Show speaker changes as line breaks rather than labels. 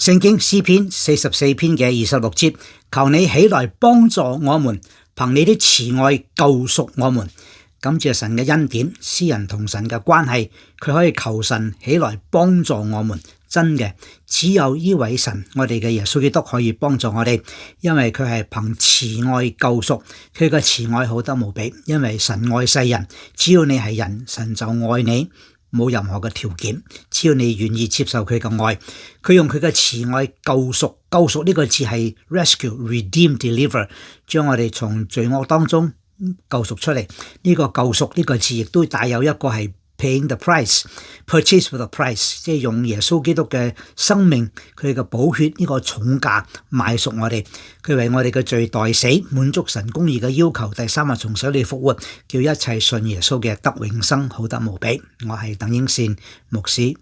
聖經詩篇44篇嘅26節，求你起來幫助我們，憑你的慈愛救贖我們。感謝神嘅恩典，詩人同神嘅關係，佢可以求神起來幫助我們。真嘅，只有呢位神，我哋嘅耶穌基督可以幫助我哋，因為佢係憑慈愛救贖，佢嘅慈愛好得無比。因為神愛世人，只要你係人，神就愛你，冇任何嘅條件，只要你願意接受佢嘅愛，佢用佢嘅慈愛救贖。救贖呢個字係 rescue、redeem、deliver， 將我哋從罪惡當中救贖出嚟。呢個救贖呢個字亦都帶有一個係 paying the price、purchase with a price， 即係用耶穌基督嘅生命，佢嘅寶血呢個重價買贖我哋。佢為我哋嘅罪代死，滿足神公義嘅要求，第三日從死裏復活，叫一切信耶穌嘅得永生，好得無比。我係鄧英善牧師。